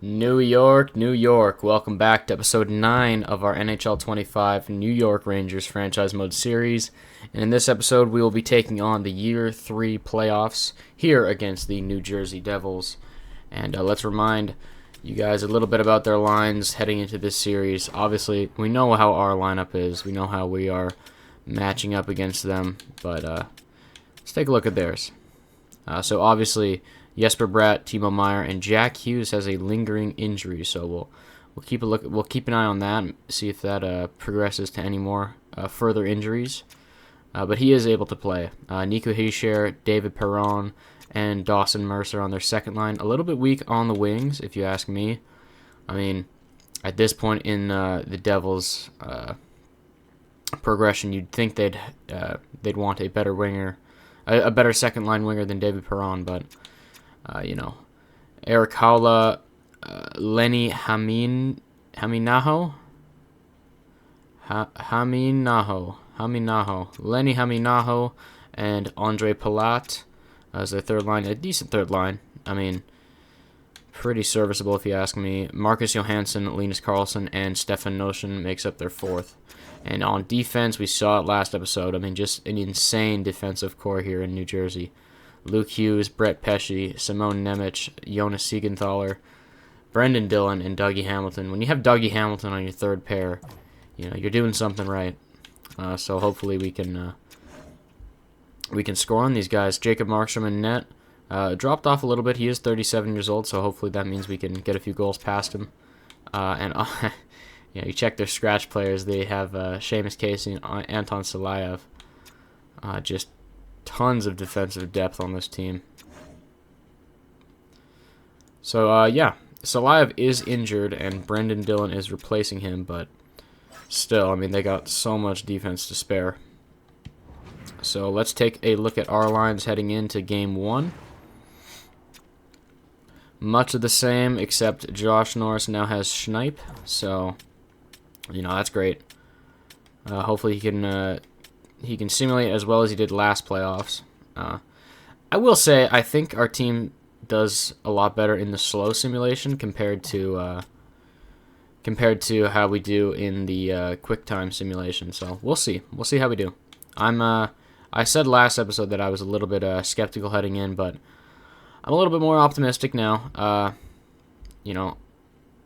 New York, New York. Welcome back to episode 9 of our NHL 25 New York Rangers franchise mode series. And in this episode, we will be taking on the Year 3 playoffs here against the New Jersey Devils. And let's remind you guys a little bit about their lines heading into this series. Obviously, we know how our lineup is. We know how we are matching up against them. But let's take a look at theirs. So obviously, Jesper Bratt, Timo Meier, and Jack Hughes has a lingering injury, so we'll keep a look. We'll keep an eye on that and see if that progresses to any more further injuries. But he is able to play. Nico Hischier, David Perron, and Dawson Mercer on their second line. A little bit weak on the wings, if you ask me. I mean, at this point in the Devils' progression, you'd think they'd want a better winger, a better second line winger than David Perron, but. Eric Haula, Lenny Haminaho, Lenny Haminaho, and Andre Palat as their third line. A decent third line. I mean, pretty serviceable if you ask me. Marcus Johansson, Linus Karlsson, and Stefan Noesen makes up their fourth. And on defense, we saw it last episode. I mean, just an insane defensive core here in New Jersey. Luke Hughes, Brett Pesce, Simone Nemec, Jonas Siegenthaler, Brendan Dillon, and Dougie Hamilton. When you have Dougie Hamilton on your third pair, you're doing something right. So hopefully we can score on these guys. Jacob Markstrom in net dropped off a little bit. He is 37 years old, so hopefully that means we can get a few goals past him. You check their scratch players. They have Seamus Casey and Anton Salayev. Just tons of defensive depth on this team. So, Salayev is injured, and Brendan Dillon is replacing him, but still, I mean, they got so much defense to spare. So, let's take a look at our lines heading into Game 1. Much of the same, except Josh Norris now has Schneip, so, that's great. Hopefully he can simulate as well as he did last playoffs. I will say I think our team does a lot better in the slow simulation compared to how we do in the quick time simulation. So we'll see. We'll see how we do. I said last episode that I was a little bit skeptical heading in, but I'm a little bit more optimistic now.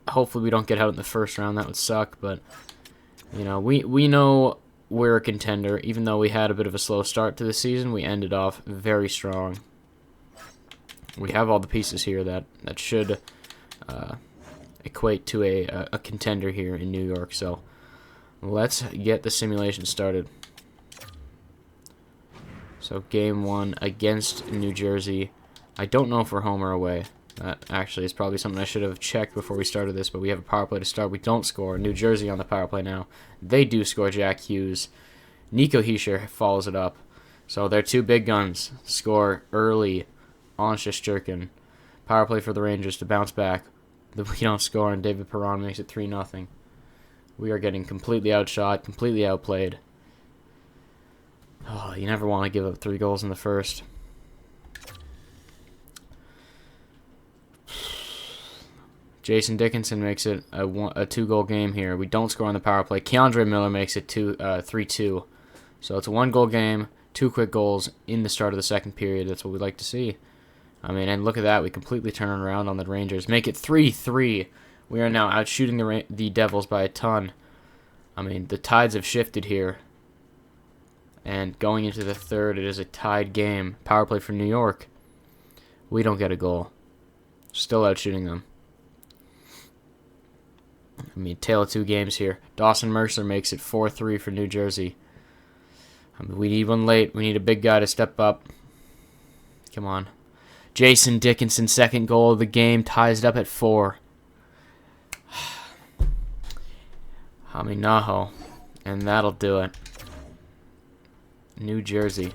Hopefully we don't get out in the first round. That would suck, but we know we're a contender. Even though we had a bit of a slow start to the season, we ended off very strong. We have all the pieces here that should equate to a contender here in New York. So let's get the simulation started. So Game 1 against New Jersey. I don't know if we're home or away. That actually is probably something I should have checked before we started this, but we have a power play to start. We don't score. New Jersey on the power play now. They do score Jack Hughes. Nico Hischier follows it up. So their two big guns score early on Shesterkin. Power play for the Rangers to bounce back. We don't score, and David Perron makes it 3-0. We are getting completely outshot, completely outplayed. Oh, you never want to give up 3 goals in the first. Jason Dickinson makes it a 2-goal game here. We don't score on the power play. Keandre Miller makes it 3-2. So it's a 1-goal game, 2 quick goals in the start of the second period. That's what we like to see. I mean, and look at that. We completely turn around on the Rangers. Make it 3-3. We are now out shooting the Devils by a ton. I mean, the tides have shifted here. And going into the third, it is a tied game. Power play for New York. We don't get a goal. Still out shooting them. I mean, tale of 2 games here. Dawson Mercer makes it 4-3 for New Jersey. I mean, we need one late. We need a big guy to step up. Come on. Jason Dickinson, second goal of the game, ties it up at 4. Haminaho. And that'll do it. New Jersey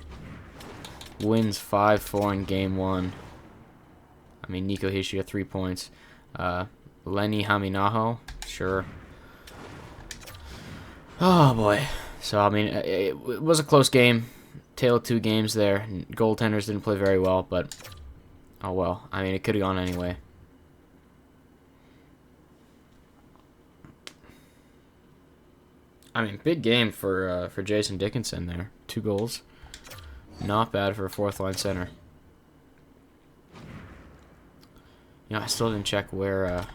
wins 5-4 in Game 1. I mean, Nico Hischier 3 points. Lenny Haminaho, sure. Oh, boy. So, I mean, it was a close game. Tale of 2 games there. Goaltenders didn't play very well, but oh well. I mean, it could have gone anyway. I mean, big game for Jason Dickinson there. 2 goals. Not bad for a fourth line center. You know, I still didn't check where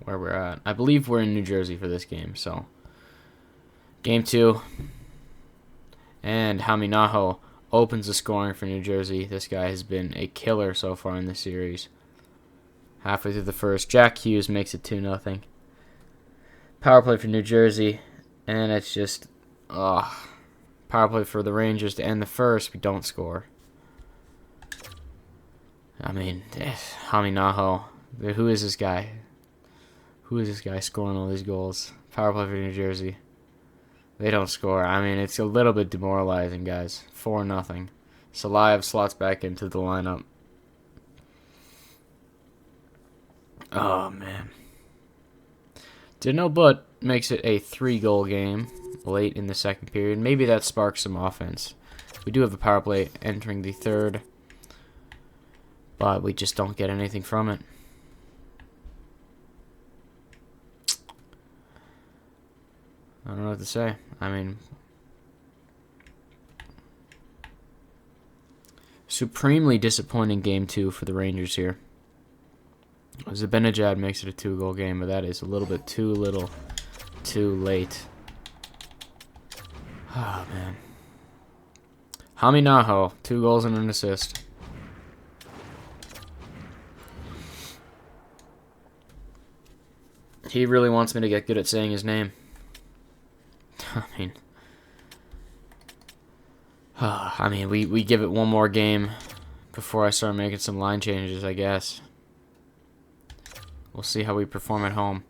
we're at. I believe we're in New Jersey for this game. So, game 2, and Haminaho opens the scoring for New Jersey. This guy has been a killer so far in this series. Halfway through the first, Jack Hughes makes it 2-0. Power play for New Jersey, and it's just power play for the Rangers to end the first. We don't score. I mean, Haminaho. Who is this guy? Who is this guy scoring all these goals? Power play for New Jersey. They don't score. I mean, it's a little bit demoralizing, guys. 4-0. Salayev slots back into the lineup. Oh, man. Didn't but makes it a 3-goal game late in the second period. Maybe that sparks some offense. We do have a power play entering the third, but we just don't get anything from it. I don't know what to say. I mean, supremely disappointing game 2 for the Rangers here. Zibanejad makes it a 2-goal game, but that is a little bit too little, too late. Oh, man. Haminaho, 2 goals and an assist. He really wants me to get good at saying his name. I mean, we give it one more game before I start making some line changes, I guess. We'll see how we perform at home.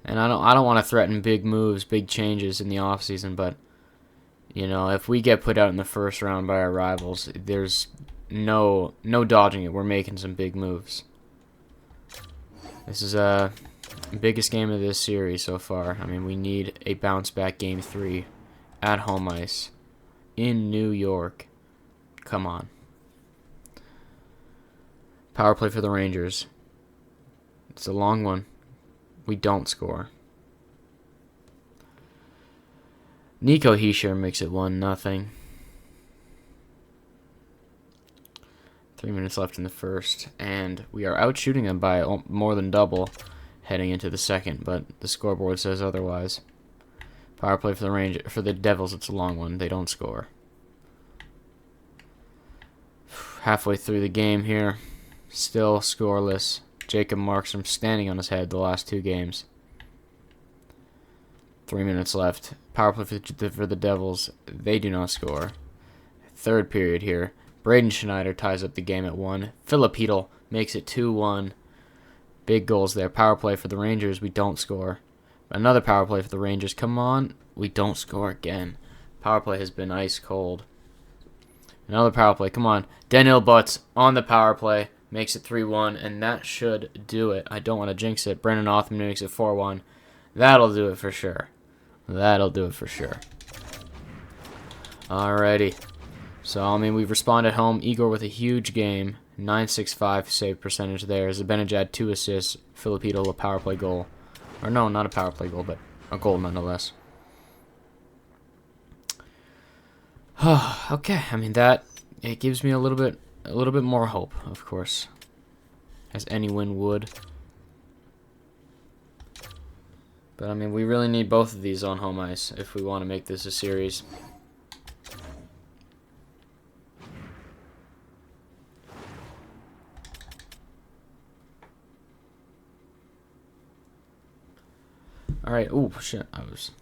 And I don't want to threaten big moves, big changes in the offseason, but you know, if we get put out in the first round by our rivals, there's no dodging it. We're making some big moves. This is biggest game of this series so far. I mean, we need a bounce back game 3 at home ice in New York. Come on. Power play for the Rangers. It's a long one. We don't score. Nico Hischier makes it 1-0. 3 minutes left in the first, and we are out shooting them by more than double heading into the second, but the scoreboard says otherwise. Power play for the Devils, it's a long one. They don't score. Halfway through the game here, still scoreless. Jacob Markstrom standing on his head the last 2 games. 3 minutes left. Power play for the Devils. They do not score. Third period here. Braden Schneider ties up the game at 1. Filipino makes it 2-1. Big goals there. Power play for the Rangers. We don't score. Another power play for the Rangers. Come on. We don't score again. Power play has been ice cold. Another power play. Come on. Daniel Butts on the power play. Makes it 3-1, and that should do it. I don't want to jinx it. Brendan Othman makes it 4-1. That'll do it for sure. That'll do it for sure. Alrighty. So, I mean, we've responded home. Igor with a huge game. 965 save percentage there. Zibanejad 2 assists. Filipino a power play goal. Or no, not a power play goal, but a goal nonetheless. Okay, I mean, it gives me a little bit more hope, of course, as any win would. But I mean, we really need both of these on home ice if we want to make this a series. All right. Ooh, shit! I was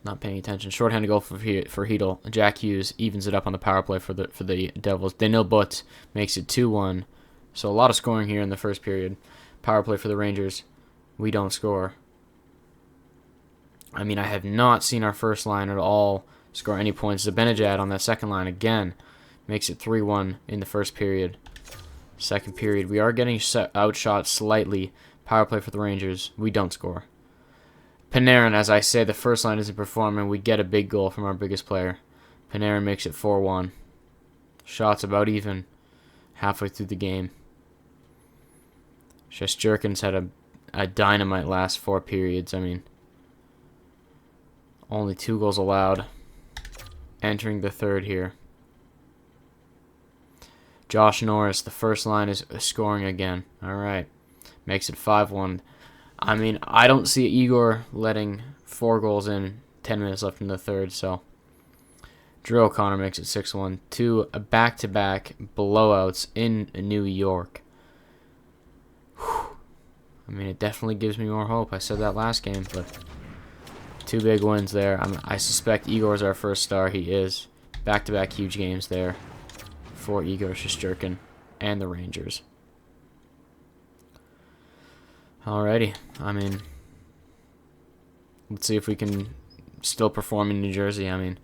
not paying attention. Shorthanded goal for Hedel. Jack Hughes evens it up on the power play for the Devils. Daniel Butts makes it 2-1. So a lot of scoring here in the first period. Power play for the Rangers. We don't score. I mean, I have not seen our first line at all score any points. Zibanejad on that second line again makes it 3-1 in the first period. Second period, we are getting outshot slightly. Power play for the Rangers. We don't score. Panarin, as I say, the first line isn't performing. We get a big goal from our biggest player. Panarin makes it 4-1. Shots about even halfway through the game. Shesterkin's had a dynamite last 4 periods. I mean, Only 2 goals allowed. Entering the third here. Josh Norris, the first line, is scoring again. All right. Makes it 5-1. I mean, I don't see Igor letting 4 goals in 10 minutes left in the third, so Drew O'Connor makes it 6-1. 2 back-to-back blowouts in New York. Whew. I mean, it definitely gives me more hope. I said that last game, but 2 big wins there. I suspect Igor's our first star. He is. Back-to-back huge games there for Igor Shesterkin and the Rangers. Alrighty. I mean, let's see if we can still perform in New Jersey. I mean,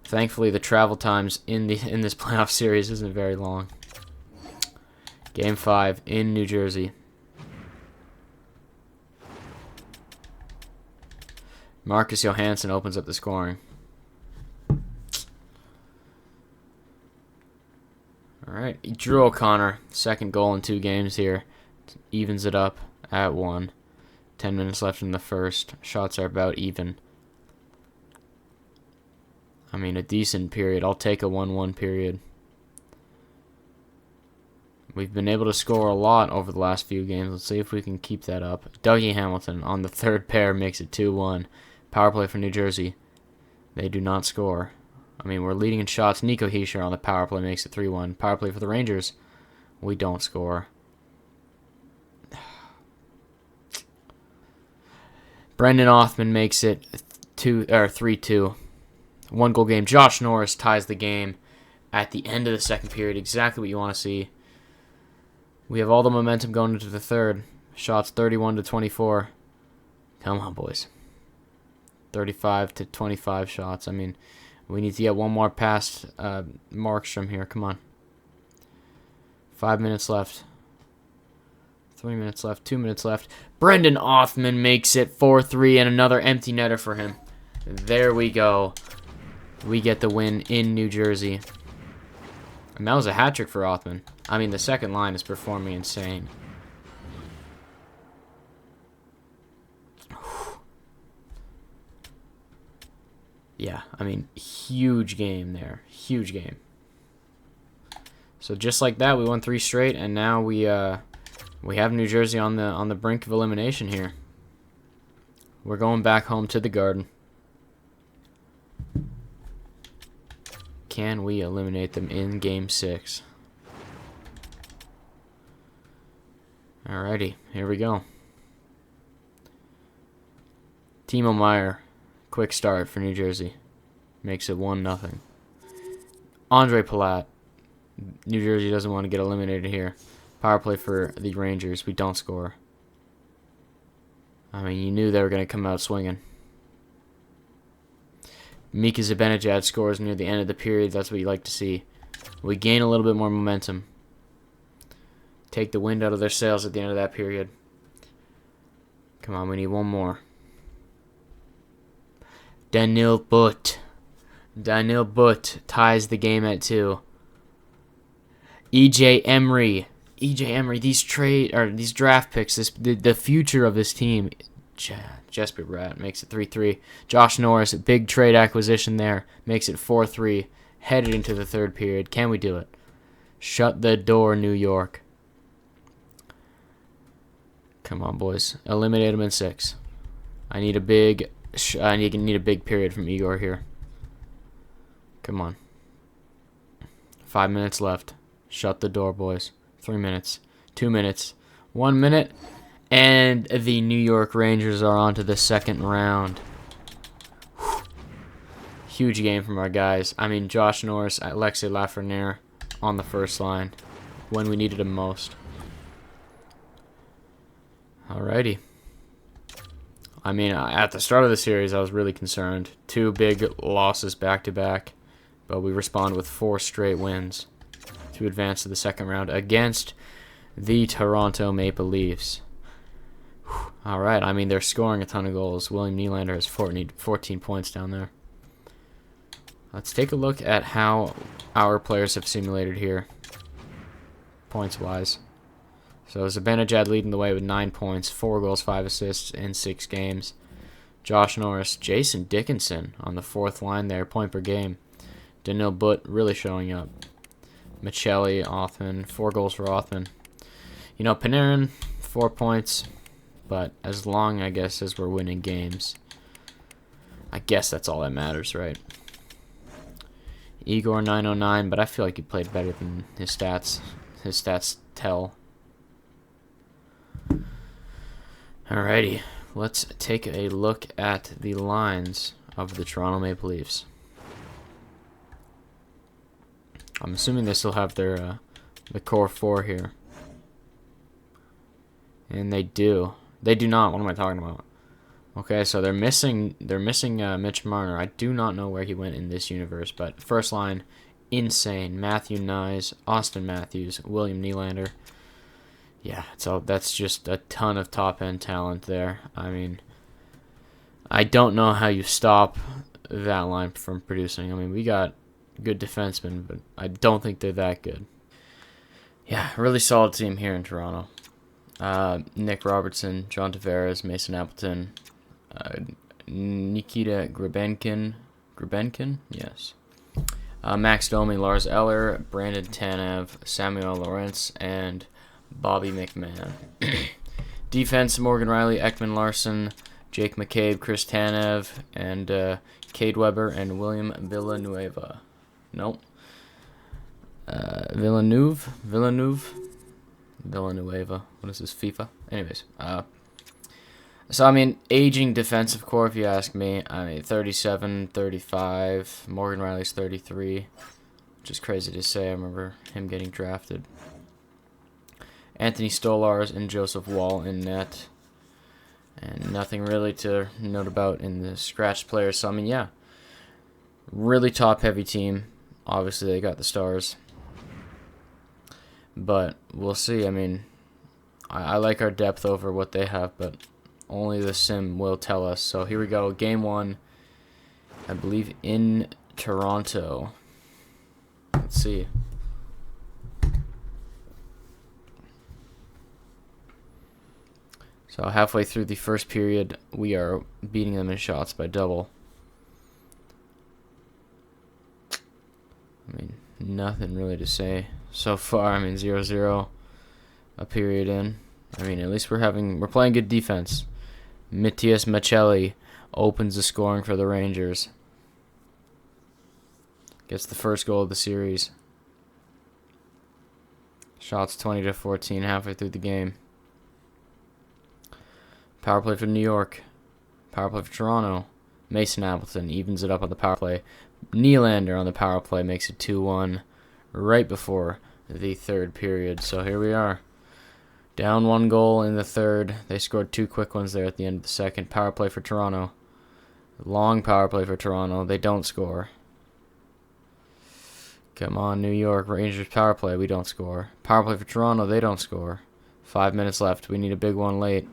thankfully the travel times in this playoff series isn't very long. Game 5 in New Jersey. Marcus Johansson opens up the scoring. Alright, Drew O'Connor, second goal in 2 games here. Evens it up at 1. 10 minutes left in the first. Shots are about even. I mean, a decent period. I'll take a 1-1 period. We've been able to score a lot over the last few games. Let's see if we can keep that up. Dougie Hamilton on the third pair makes it 2-1. Power play for New Jersey. They do not score. I mean, we're leading in shots. Nico Hischier on the power play makes it 3-1. Power play for the Rangers. We don't score. Brendan Othman makes it 3-2. 1-goal game. Josh Norris ties the game at the end of the second period. Exactly what you want to see. We have all the momentum going into the third. Shots 31-24. Come on, boys. 35-25 shots. I mean, we need to get one more past Markstrom here. Come on. 5 minutes left. 3 minutes left. 2 minutes left. Brendan Othman makes it 4-3 and another empty netter for him. There we go. We get the win in New Jersey. And that was a hat trick for Othman. I mean, the second line is performing insane. Yeah, I mean, huge game there. Huge game. So just like that, we won 3 straight, and now we have New Jersey on the brink of elimination here. We're going back home to the Garden. Can we eliminate them in Game 6? Alrighty, here we go. Timo Meier, quick start for New Jersey. Makes it 1-0. Andre Palat. New Jersey doesn't want to get eliminated here. Power play for the Rangers. We don't score. I mean, you knew they were going to come out swinging. Mika Zibanejad scores near the end of the period. That's what you like to see. We gain a little bit more momentum. Take the wind out of their sails at the end of that period. Come on, we need one more. Daniil Butt. Daniil Butt ties the game at 2. EJ Emery. EJ Emery, these draft picks, the future of this team. Jesper Bratt makes it 3-3. Josh Norris, a big trade acquisition there, makes it 4-3. Headed into the third period. Can we do it? Shut the door, New York. Come on, boys. Eliminate them in 6. I need a big period from Igor here. Come on. 5 minutes left. Shut the door, boys. 3 minutes. 2 minutes. 1 minute. And the New York Rangers are on to the second round. Whew. Huge game from our guys. I mean, Josh Norris, Alexei Lafreniere on the first line when we needed him most. Alrighty. I mean, at the start of the series, I was really concerned. 2 big losses back-to-back, but we respond with 4 straight wins to advance to the second round against the Toronto Maple Leafs. All right, I mean, they're scoring a ton of goals. William Nylander has 14 points down there. Let's take a look at how our players have simulated here, points-wise. So Zibanejad leading the way with 9 points, 4 goals, 5 assists in 6 games. Josh Norris, Jason Dickinson on the fourth line there, point per game. Daniel Butt really showing up. Michelli, Othman, 4 goals for Othman. You know, Panarin, 4 points, but as long, I guess, as we're winning games, I guess that's all that matters, right? Igor, 909, but I feel like he played better than his stats. His stats tell. Alrighty, let's take a look at the lines of the Toronto Maple Leafs. I'm assuming they still have their the core 4 here. And they do. They do not. What am I talking about? Okay, so they're missing Mitch Marner. I do not know where he went in this universe, but first line, insane. Matthew Nyes, Austin Matthews, William Nylander. Yeah, so that's just a ton of top-end talent there. I mean, I don't know how you stop that line from producing. I mean, we got good defensemen, but I don't think they're that good. Yeah, really solid team here in Toronto. Nick Robertson, John Tavares, Mason Appleton, Nikita Grebenkin, yes. Max Domi, Lars Eller, Brandon Tanev, Samuel Lawrence, and Bobby McMahon. Defense, Morgan Riley, Ekman Larson, Jake McCabe, Chris Tanev, and Cade Weber and William Villanueva. Nope. Villanueva. What is this, FIFA? Anyways, so I mean, aging defensive core, if you ask me. I mean, 37, 35. Morgan Riley's 33, which is crazy to say. I remember him getting drafted. Anthony Stolars and Joseph Wall in net. And nothing really to note about in the scratch players. So, I mean, yeah. Really top-heavy team. Obviously, they got the stars. But we'll see. I mean, I like our depth over what they have, but only the sim will tell us. So here we go. Game 1, I believe, in Toronto. Let's see. So halfway through the first period, we are beating them in shots by double. I mean, nothing really to say so far. I mean, 0-0 a period in. I mean, at least we're playing good defense. Matias Michelli opens the scoring for the Rangers. Gets the first goal of the series. Shots 20-14 halfway through the game. Power play for New York. Power play for Toronto. Mason Appleton evens it up on the power play. Nylander on the power play makes it 2-1 right before the third period. So here we are. Down 1 goal in the third. They scored 2 quick ones there at the end of the second. Power play for Toronto. Long power play for Toronto. They don't score. Come on, New York. Rangers power play. We don't score. Power play for Toronto. They don't score. 5 minutes left. We need a big one late.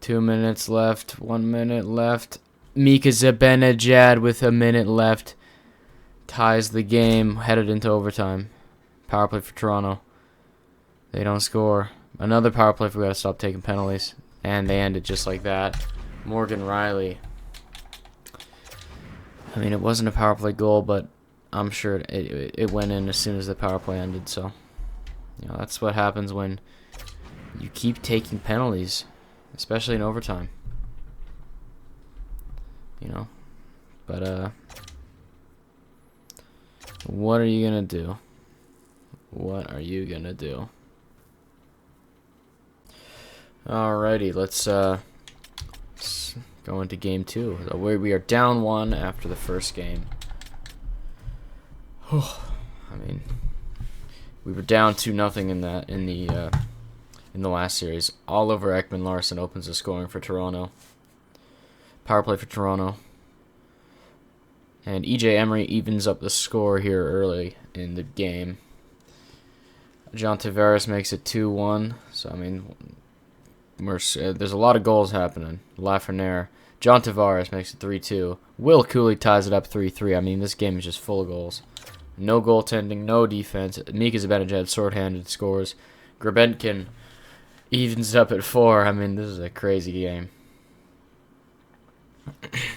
2 minutes left. 1 minute left. Mika Zibanejad with a minute left ties the game, headed into overtime. Power play for Toronto. They don't score. Another power play if we got to stop taking penalties. And they end it just like that. Morgan Riley. I mean, it wasn't a power play goal, but I'm sure it went in as soon as the power play ended. So, you know, that's what happens when you keep taking penalties, especially in overtime. You know, but what are you gonna do? What are you gonna do? Alrighty, let's go into game 2. So we are down 1 after the first game. I mean, we were down 2-0 in the last series. Oliver Ekman Larson opens the scoring for Toronto. Power play for Toronto. And EJ Emery evens up the score here early in the game. John Tavares makes it 2-1. So, I mean, there's a lot of goals happening. Lafreniere. John Tavares makes it 3-2. Will Cooley ties it up 3-3. I mean, this game is just full of goals. No goaltending, no defense. Mika Zibanejad short-handed scores. Grebenkin evens it up at 4. I mean, this is a crazy game.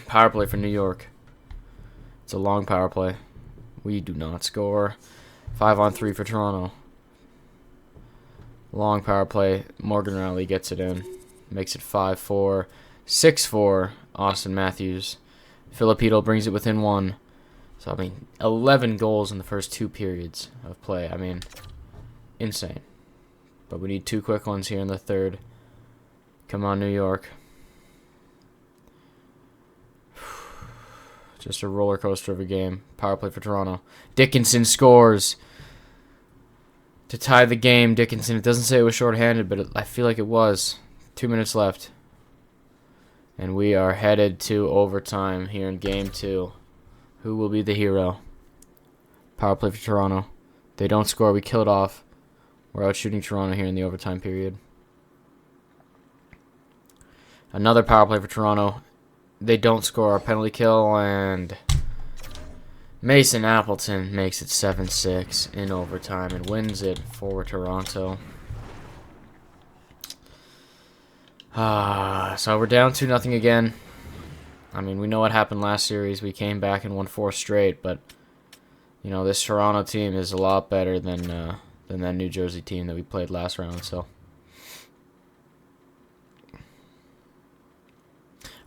Power play for New York. It's a long power play. We do not score. 5-on-3 for Toronto. Long power play. Morgan Riley gets it in. Makes it 5-4. 6-4. Austin Matthews. Filipino brings it within 1. So, 11 goals in the first 2 periods of play. Insane. But we need 2 quick ones here in the third. Come on, New York. Just a roller coaster of a game. Power play for Toronto. Dickinson scores to tie the game. Dickinson. It doesn't say it was shorthanded, but I feel like it was. 2 minutes left. And we are headed to overtime here in Game 2. Who will be the hero? Power play for Toronto. They don't score. We kill it off. We're out shooting Toronto here in the overtime period. Another power play for Toronto. They don't score a penalty kill, and Mason Appleton makes it 7-6 in overtime and wins it for Toronto. So we're down 2-0 again. We know what happened last series. We came back and won 4 straight, but this Toronto team is a lot better than that New Jersey team that we played last round. So.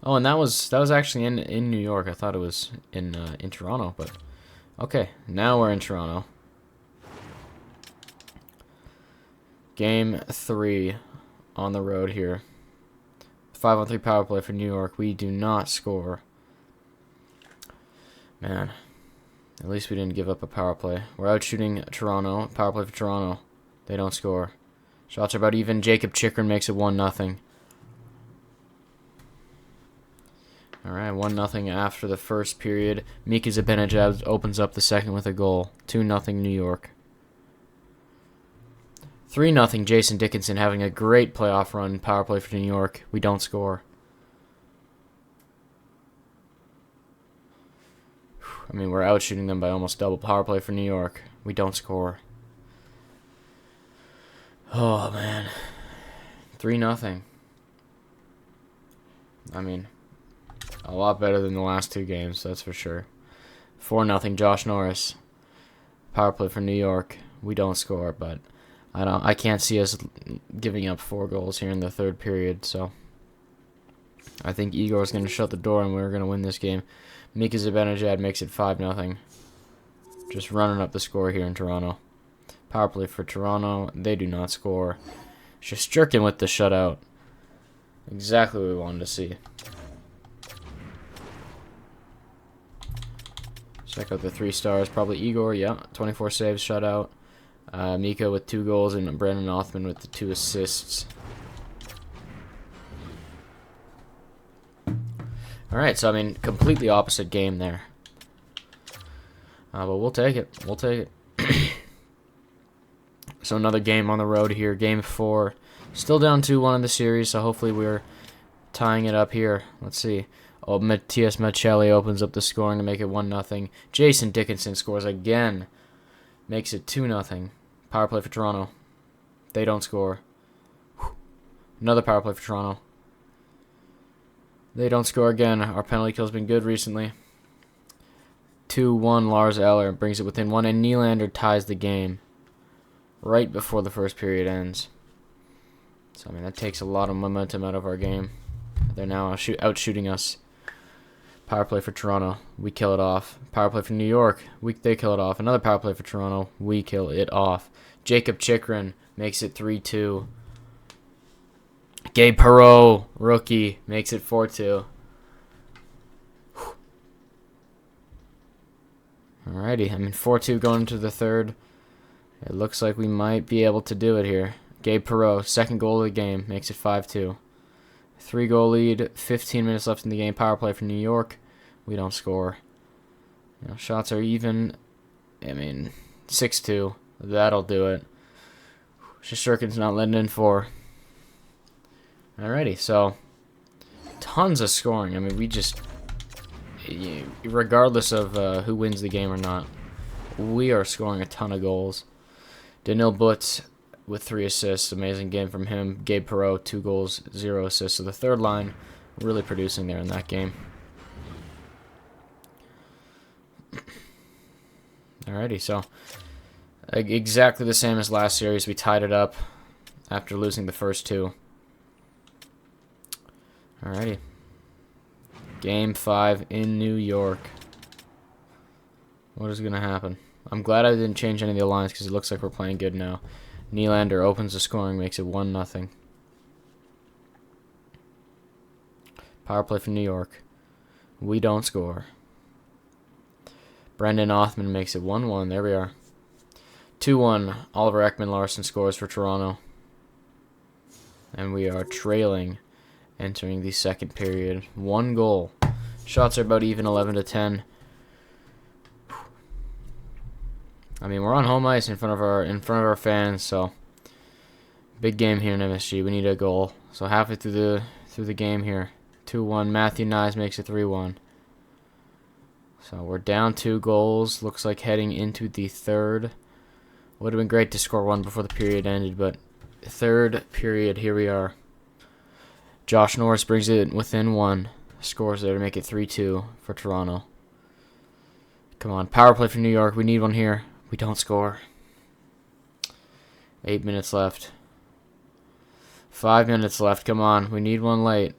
Oh, and that was actually in New York. I thought it was in Toronto, but okay. Now we're in Toronto. Game 3 on the road here. 5-on-3 power play for New York. We do not score. Man, at least we didn't give up a power play. We're out shooting Toronto. Power play for Toronto. They don't score. Shots are about even. Jacob Chikrin makes it 1-0. Alright, 1-0 after the first period. Mika Zibanejad opens up the second with a goal. 2-0 New York. 3-0 Jason Dickinson having a great playoff run. Power play for New York. We don't score. We're out shooting them by almost double. Power play for New York. We don't score. Oh, man. 3-0. A lot better than the last 2 games, that's for sure. 4-0 Josh Norris. Power play for New York. We don't score, but I can't see us giving up 4 goals here in the third period, so I think Igor's going to shut the door and we're going to win this game. Mika Zibanejad makes it 5-0. Just running up the score here in Toronto. Power play for Toronto. They do not score. Shesterkin with the shutout. Exactly what we wanted to see. Check out the 3 stars. Probably Igor, yeah. 24 saves, shutout. Mika with 2 goals, and Brandon Othman with the 2 assists. Alright, so completely opposite game there. But we'll take it. We'll take it. So another game on the road here. Game 4. Still down 2-1 in the series, so hopefully we're tying it up here. Let's see. Oh, Matias Machelli opens up the scoring to make it 1-0. Jason Dickinson scores again. Makes it 2-0. Power play for Toronto. They don't score. Another power play for Toronto. They don't score again. Our penalty kill's been good recently. 2-1 Lars Eller brings it within 1, and Nylander ties the game right before the first period ends. So, that takes a lot of momentum out of our game. They're now out shooting us. Power play for Toronto. We kill it off. Power play for New York. They kill it off. Another power play for Toronto. We kill it off. Jacob Chikrin makes it 3-2. Gabe Perreault, rookie, makes it 4-2. Alrighty, 4-2 going into the third. It looks like we might be able to do it here. Gabe Perreault, second goal of the game, makes it 5-2. 3-goal lead, 15 minutes left in the game. Power play for New York. We don't score. Shots are even. 6-2. That'll do it. Shesterkin's not letting in 4. Alrighty, so tons of scoring. We just, regardless of who wins the game or not, we are scoring a ton of goals. Daniil Butz with 3 assists. Amazing game from him. Gabe Perreault, 2 goals, 0 assists. So the third line really producing there in that game. Alrighty, so exactly the same as last series. We tied it up after losing the first two. Alrighty. Game 5 in New York. What is going to happen? I'm glad I didn't change any of the lines because it looks like we're playing good now. Nylander opens the scoring, makes it 1-0. Power play for New York. We don't score. Brendan Othman makes it 1-1. There we are. 2-1. Oliver Ekman-Larsson scores for Toronto. And we are trailing entering the second period. 1 goal. Shots are about even, 11-10. I mean, we're on home ice in front of our fans, so big game here in MSG. We need a goal. So halfway through the game here, 2-1. Matthew Nyes makes it 3-1. So we're down 2 goals. Looks like heading into the third. Would have been great to score 1 before the period ended, but third period, here we are. Josh Norris brings it within 1. Scores there to make it 3-2 for Toronto. Come on, power play for New York. We need one here. We don't score. 8 minutes left. 5 minutes left. Come on, we need one late.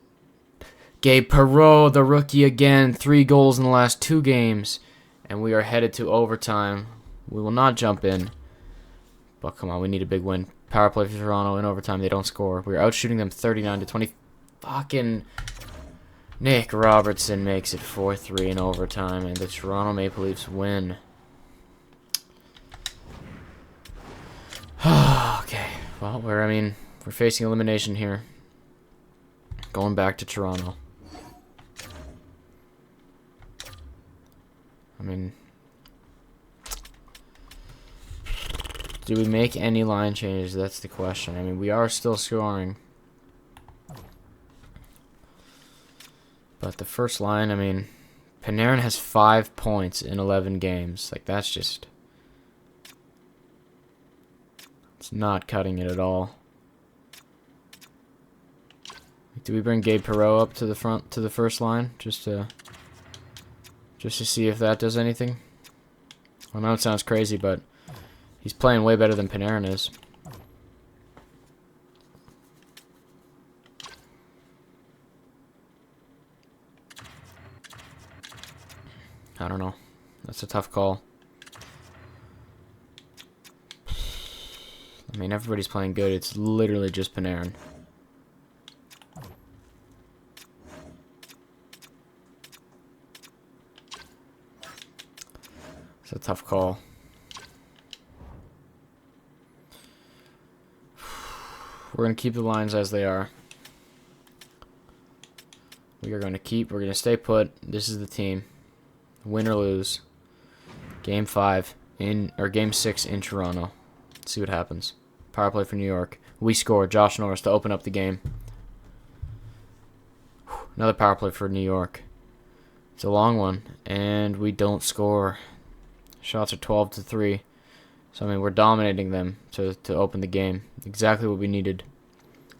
Gabe Perreault, the rookie again. 3 goals in the last 2 games. And we are headed to overtime. We will not jump in. But come on, we need a big win. Power play for Toronto in overtime. They don't score. We're outshooting them 39-20. Fucking Nick Robertson makes it 4-3 in overtime. And the Toronto Maple Leafs win. Okay. Well, we're facing elimination here. Going back to Toronto. I mean, do we make any line changes? That's the question. I mean, we are still scoring. But the first line, I mean, Panarin has 5 points in 11 games. Like, that's just... It's not cutting it at all. Do we bring Gabe Perreault up to the front, to the first line, just to see if that does anything? I know it sounds crazy, but he's playing way better than Panarin is. I don't know. That's a tough call. I mean, everybody's playing good. It's literally just Panarin. It's a tough call. We're going to keep the lines as they are. We're going to stay put. This is the team. Win or lose. Game 6 in Toronto. Let's see what happens. Power play for New York. We score. Josh Norris to open up the game. Another power play for New York. It's a long one, and we don't score. Shots are 12-3. So, I mean, we're dominating them to open the game. Exactly what we needed.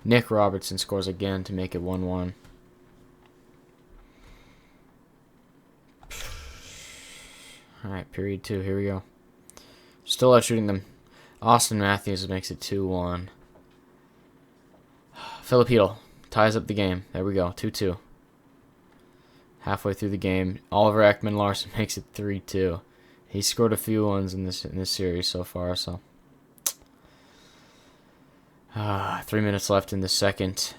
Nick Robertson scores again to make it 1-1. Alright, period 2. Here we go. Still out shooting them. Austin Matthews makes it 2-1. Filipino ties up the game. There we go. 2-2. Halfway through the game, Oliver Ekman-Larsson makes it 3-2. He scored a few ones in this series so far, so 3 minutes left in the second,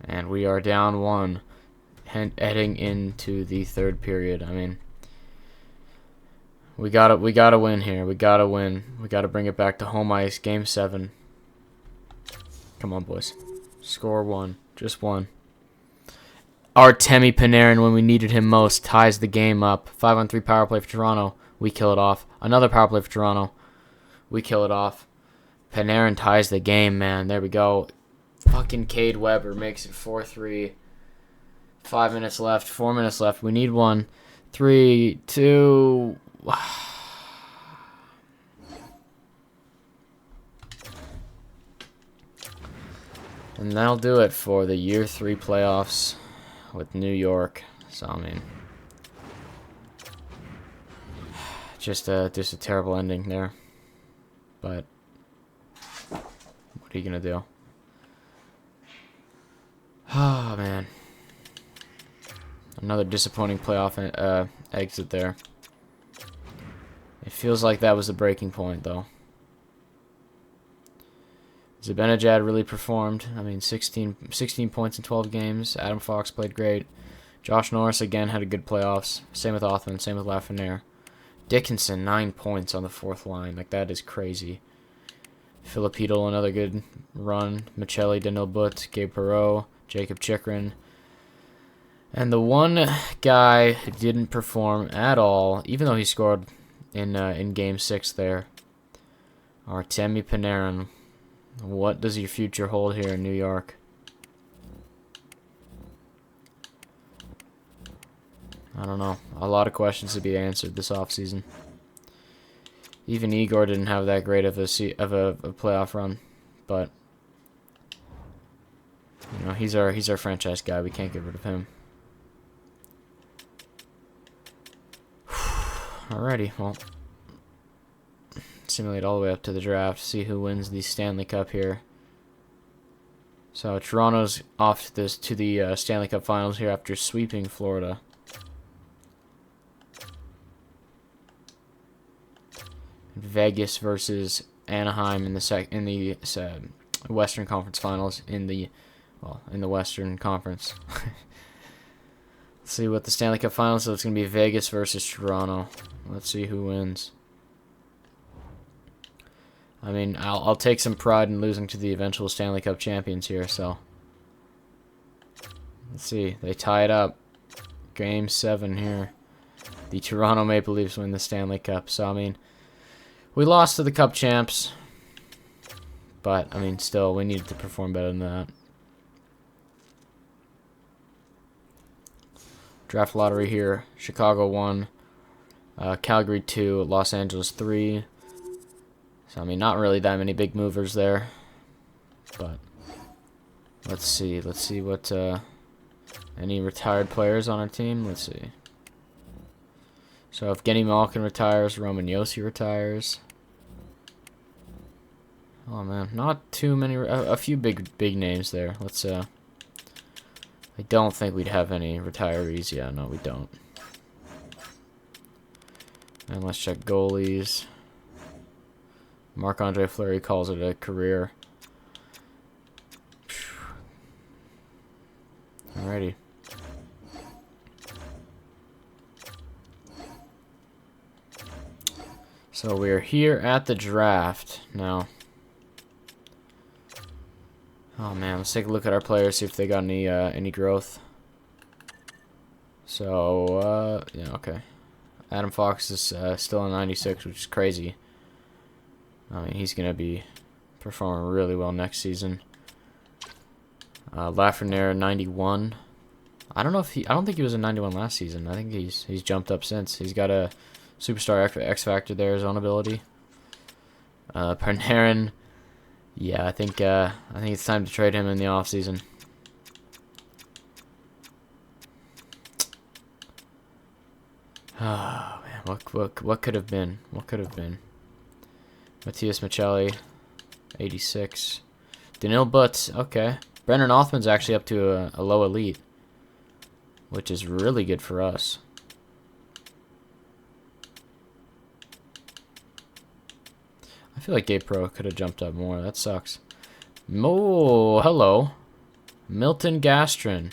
and we are down 1, heading into the third period. I mean, we gotta win here. We gotta win. We gotta bring it back to home ice. Game 7. Come on, boys. Score 1, just 1. Artemi Panarin, when we needed him most, ties the game up. 5-on-3 power play for Toronto. We kill it off. Another power play for Toronto. We kill it off. Panarin ties the game, man. There we go. Fucking Cade Weber makes it 4-3. 5 minutes left. 4 minutes left. We need one. 3, 2... And that'll do it for the Year 3 playoffs with New York. So, I mean, Just a terrible ending there. But what are you gonna do? Oh man, another disappointing playoff exit there. It feels like that was the breaking point, though. Zibanejad really performed. I mean, 16 points in 12 games. Adam Fox played great. Josh Norris, again, had a good playoffs. Same with Othman, same with Lafreniere. Dickinson, 9 points on the fourth line. Like, that is crazy. Filipino, another good run. Michelli, Danil Butt, Gabe Perreault, Jacob Chikrin. And the one guy who didn't perform at all, even though he scored in Game 6 there, Artemi Panarin. What does your future hold here in New York? I don't know. A lot of questions to be answered this offseason. Even Igor didn't have that great of a playoff run, but you know, he's our franchise guy. We can't get rid of him. Alrighty, well, simulate all the way up to the draft. See who wins the Stanley Cup here. So Toronto's off to the Stanley Cup Finals here after sweeping Florida. Vegas versus Anaheim in the Western Conference Finals in the Western Conference. Let's see what the Stanley Cup Finals. So it's gonna be Vegas versus Toronto. Let's see who wins. I mean, I'll take some pride in losing to the eventual Stanley Cup champions here. So let's see. They tie it up. Game 7 here. The Toronto Maple Leafs win the Stanley Cup. So I mean, we lost to the Cup champs, but I mean, still, we needed to perform better than that. Draft lottery here. Chicago 1, Calgary 2, Los Angeles 3. So I mean, not really that many big movers there, but let's see. Let's see what any retired players on our team. Let's see. So if Evgeny Malkin retires, Roman Josi retires. Oh man, not too many. A few big names there. Let's. I don't think we'd have any retirees. Yeah, no, we don't. And let's check goalies. Marc-Andre Fleury calls it a career. Alrighty. So we're here at the draft now. Oh man, let's take a look at our players, see if they got any growth. So yeah, okay. Adam Fox is still a 96, which is crazy. I mean, he's gonna be performing really well next season. Lafreniere 91. I don't think he was a 91 last season. I think he's jumped up since. He's got a superstar X factor there, his own ability. Panarin, yeah, I think it's time to trade him in the offseason. Oh man, what could have been? What could have been? Matthias Michelli, 86. Danil Butt, okay. Brendan Othman's actually up to a low elite, which is really good for us. I feel like Gabe Perreault could have jumped up more. That sucks. Oh, hello. Milton Gastrin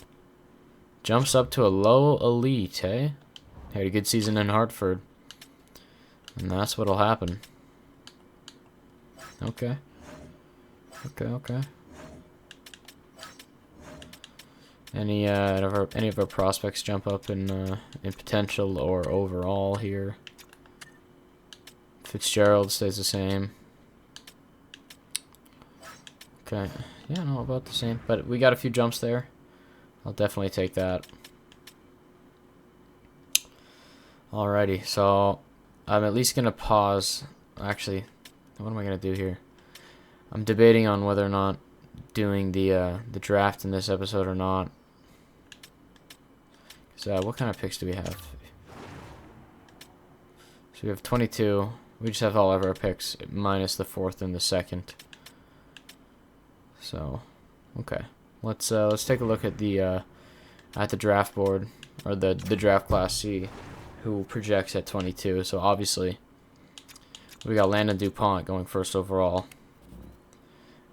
jumps up to a low elite, eh? Had a good season in Hartford. And that's what'll happen. Okay. Okay. Any of our prospects jump up in potential or overall here? Fitzgerald stays the same. Okay. Yeah, no, about the same. But we got a few jumps there. I'll definitely take that. Alrighty, so I'm at least gonna pause. Actually, what am I gonna do here? I'm debating on whether or not doing the draft in this episode or not. So what kind of picks do we have? So we have 22. We just have all of our picks minus the 4th and the 2nd. So, okay. Let's take a look at the draft board, or the draft class C, who projects at 22. So obviously we got Landon DuPont going first overall.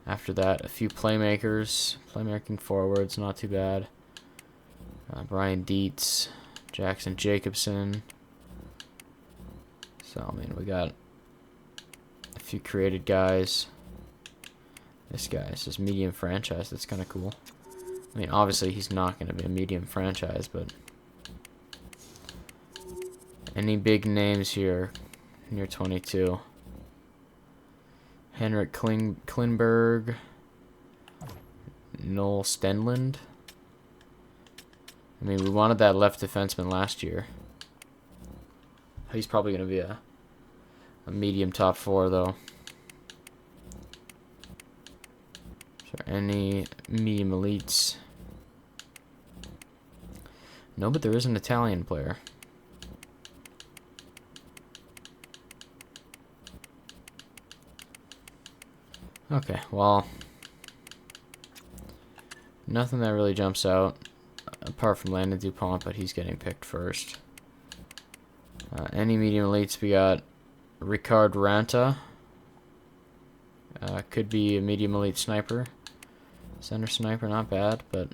After that, a few playmaking forwards, not too bad. Brian Dietz, Jackson Jacobson. So, I mean, we got a few created guys. This guy is just medium franchise. That's kind of cool. I mean, obviously, he's not going to be a medium franchise, but any big names here near 22? Henrik Klingberg, Noel Stenland. I mean, we wanted that left defenseman last year. He's probably going to be a medium top 4, though. Is there any medium elites? No, but there is an Italian player. Okay, well, nothing that really jumps out apart from Landon DuPont, but he's getting picked first. Any medium elites, we got Ricard Ranta. Could be a medium elite sniper. Center sniper, not bad, but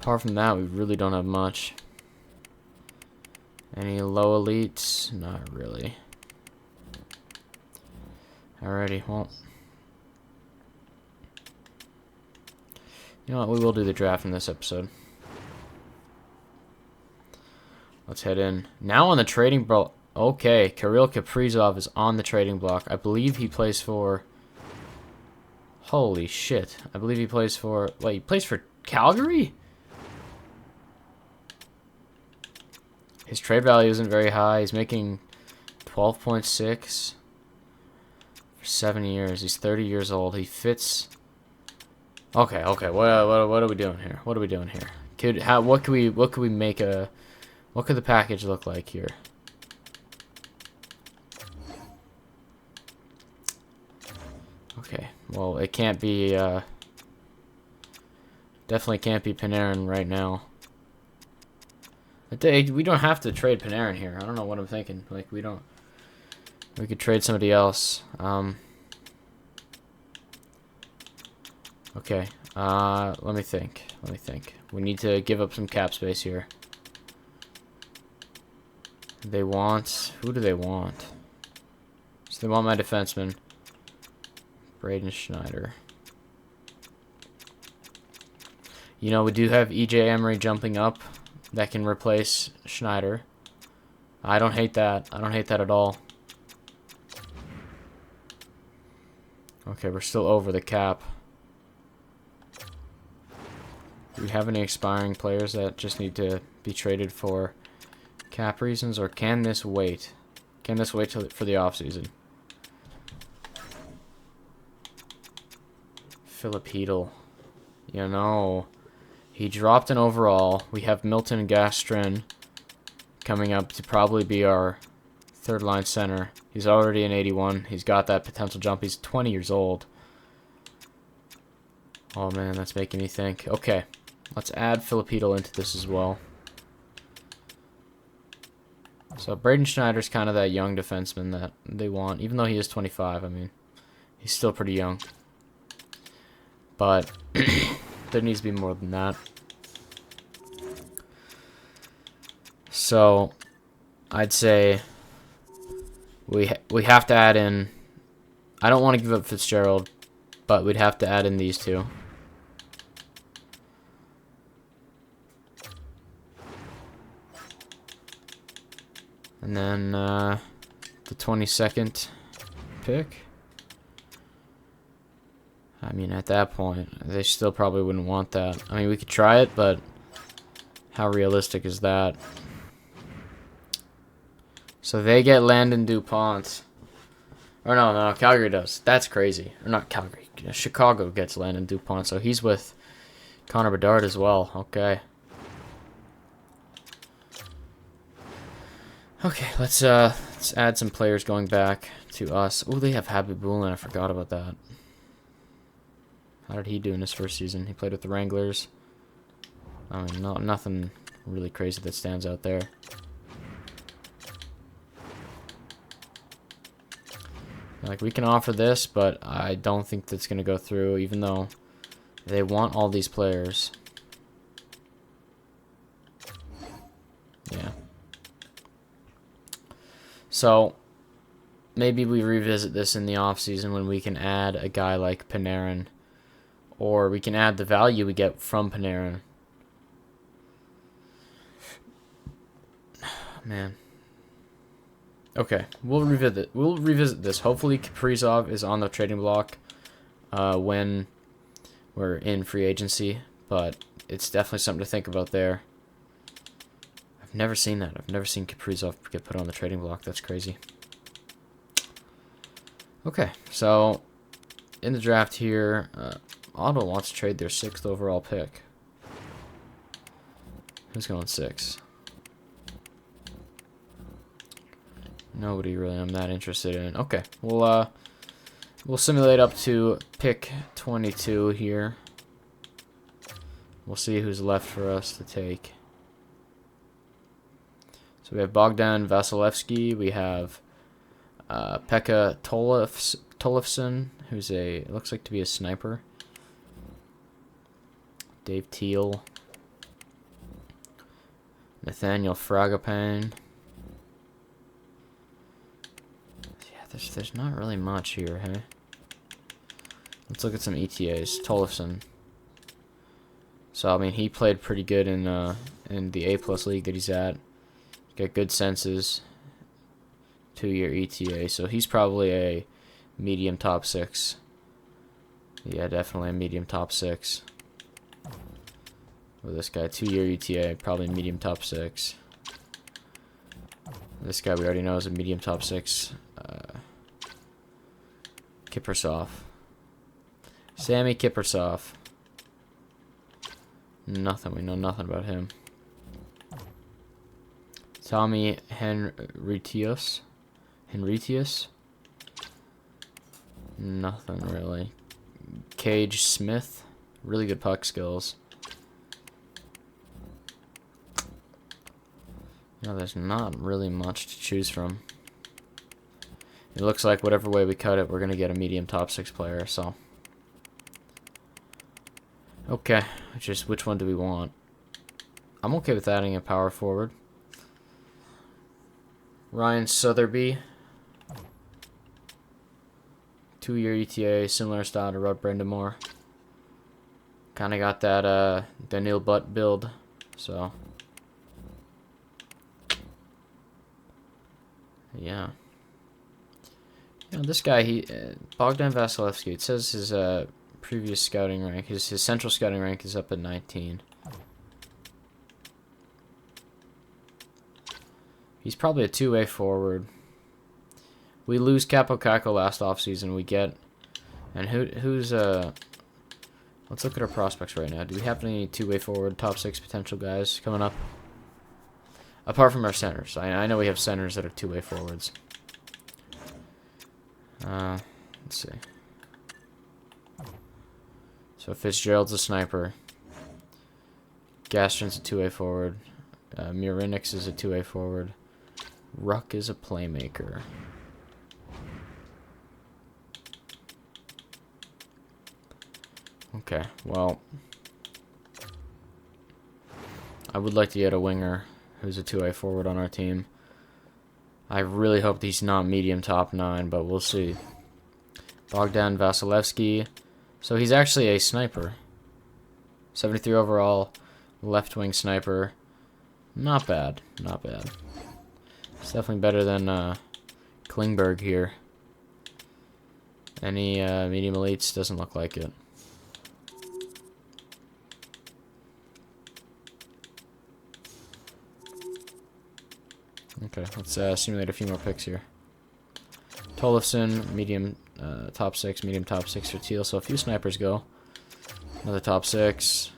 apart from that, we really don't have much. Any low elites? Not really. Alrighty, well, you know what, we will do the draft in this episode. Let's head in. Now on the trading block. Okay, Kirill Kaprizov is on the trading block. I believe he plays for... Holy shit. I believe he plays for... Wait, he plays for Calgary? His trade value isn't very high. He's making 12.6 for 7 years. He's 30 years old. He fits... Okay. What are we doing here? What are we doing here? What could we make a... What could the package look like here? Okay, well, it can't be, definitely can't be Panarin right now. We don't have to trade Panarin here. I don't know what I'm thinking. Like, we could trade somebody else. Okay, let me think. We need to give up some cap space here. Who do they want? So they want my defenseman, Braden Schneider. You know, we do have EJ Emery jumping up that can replace Schneider. I don't hate that. I don't hate that at all. Okay, we're still over the cap. Do we have any expiring players that just need to be traded for cap reasons, or can this wait? Can this wait for the offseason? Philip Hedl. You know, he dropped an overall. We have Milton Gastrin coming up to probably be our third-line center. He's already an 81. He's got that potential jump. He's 20 years old. Oh, man, that's making me think. Okay, let's add Philip Hedl into this as well. So Braden Schneider's kind of that young defenseman that they want, even though he is 25. I mean, he's still pretty young. But there needs to be more than that. So I'd say we have to add in... I don't want to give up Fitzgerald, but we'd have to add in these two. And then the 22nd pick. I mean, at that point, they still probably wouldn't want that. I mean, we could try it, but how realistic is that? So they get Landon DuPont. Or no, Calgary does. That's crazy. Or not Calgary. Chicago gets Landon DuPont, so he's with Connor Bedard as well. Okay. Okay, let's add some players going back to us. Oh, they have Habibulin. I forgot about that. How did he do in his first season? He played with the Wranglers. I mean, nothing really crazy that stands out there. Like, we can offer this, but I don't think that's going to go through, even though they want all these players. Yeah. So, maybe we revisit this in the offseason when we can add a guy like Panarin. Or we can add the value we get from Panarin. Man. Okay, we'll revisit this. Hopefully Kaprizov is on the trading block when we're in free agency, but it's definitely something to think about there. I've never seen that. I've never seen Kaprizov get put on the trading block. That's crazy. Okay, so in the draft here, Ottawa wants to trade their 6th overall pick. Who's going 6? Nobody really I'm that interested in. Okay, we'll simulate up to pick 22 here. We'll see who's left for us to take. So we have Bogdan Vasilevsky. We have Pekka Tollefson, who's looks like to be a sniper. Dave Teal. Nathaniel Fragapane. There's not really much here, hey? Let's look at some ETAs. Tollefson. So, I mean, he played pretty good in the A+ league that he's at. Got good senses. 2-year ETA. So, he's probably a medium top 6. Yeah, definitely a medium top 6. With this guy, 2-year ETA, probably medium top 6. This guy we already know is a medium top 6. Kiprusoff. Sammy Kiprusoff. Nothing. We know nothing about him. Tommy Henritius. Nothing really. Cage Smith. Really good puck skills. No, there's not really much to choose from. It looks like whatever way we cut it, we're going to get a medium top 6 player, so. Okay, just which one do we want? I'm okay with adding a power forward. Ryan Sotheby. 2-year ETA, similar style to Rod Brindamore. Kind of got that Daniil Butt build, so. Yeah. You know, this guy, Bogdan Vasilevsky, it says his previous scouting rank, his central scouting rank is up at 19. He's probably a 2-way forward. We lose Capo Caco last offseason. We get, and who's let's look at our prospects right now. Do we have any 2-way forward, top 6 potential guys coming up? Apart from our centers. I know we have centers that are 2-way forwards. Let's see. So Fitzgerald's a sniper. Gastron's a 2-way forward. Murinix is a 2-way forward. Ruck is a playmaker. Okay, well, I would like to get a winger who's a 2-way forward on our team. I really hope he's not medium top 9, but we'll see. Bogdan Vasilevsky. So he's actually a sniper. 73 overall, left wing sniper. Not bad, not bad. It's definitely better than Klingberg here. Any medium elites? Doesn't look like it. Okay, let's simulate a few more picks here. Tollefson, medium top 6, medium top 6 for Teal. So a few snipers go. Another top 6.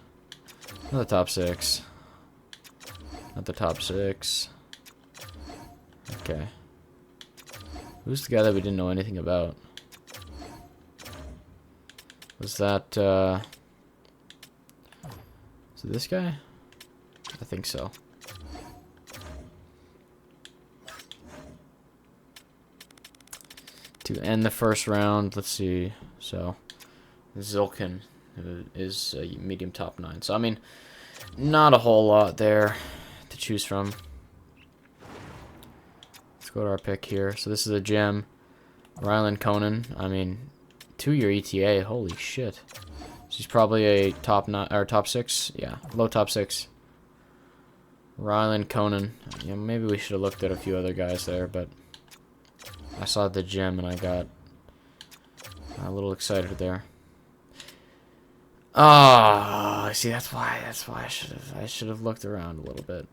Another top 6. Another top 6. Okay. Who's the guy that we didn't know anything about? Was that, is it this guy? I think so. To end the first round, let's see. So, Zilkin is a medium top 9. So, I mean, not a whole lot there to choose from. Let's go to our pick here. So, this is a gem. Rylan Conan. I mean, 2-year ETA. Holy shit. She's probably a top 9 or top 6. Yeah, low top 6. Rylan Conan. Yeah, maybe we should have looked at a few other guys there, but I saw the gem and I got a little excited there. Ah, see, that's why I should have looked around a little bit.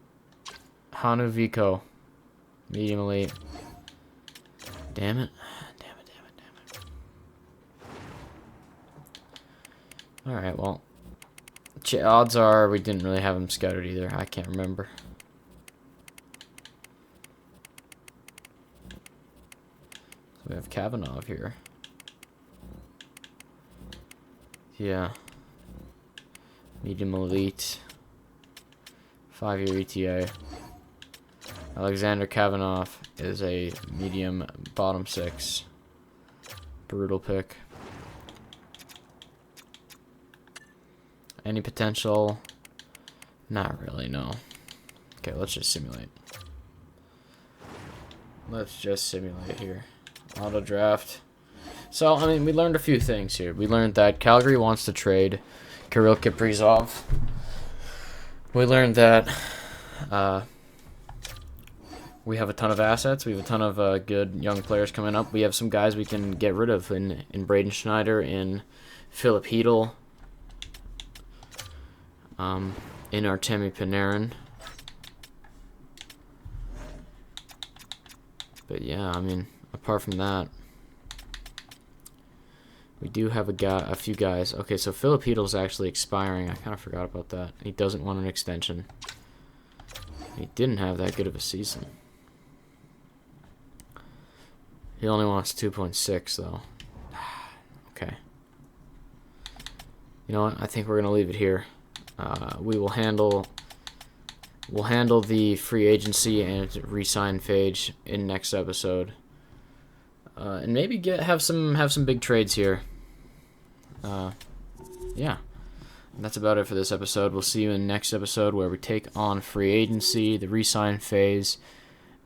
Hanu Vico, medium elite. Damn it. All right, well, odds are we didn't really have him scouted either. I can't remember. So we have Kavanaugh here. Yeah. Medium elite. 5-year ETA. Alexander Kavanaugh is a medium bottom 6. Brutal pick. Any potential? Not really, no. Okay, let's just simulate. Let's just simulate here. Auto draft. So, I mean, we learned a few things here. We learned that Calgary wants to trade Kirill Kaprizov. We learned that we have a ton of assets. We have a ton of good young players coming up. We have some guys we can get rid of in Braden Schneider, in Philip Hedl, in Artemi Panarin. But yeah, I mean, apart from that, we do have a few guys. Okay, so Philip Hedl is actually expiring. I kind of forgot about that. He doesn't want an extension. He didn't have that good of a season. He only wants 2.6 though. Okay. You know what? I think we're gonna leave it here. We'll handle the free agency and re-sign phase in next episode, and maybe have some big trades here. Yeah, that's about it for this episode. We'll see you in the next episode where we take on free agency, the re-sign phase,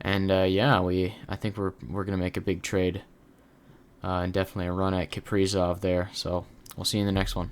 and yeah, I think we're gonna make a big trade, and definitely a run at Kaprizov there. So we'll see you in the next one.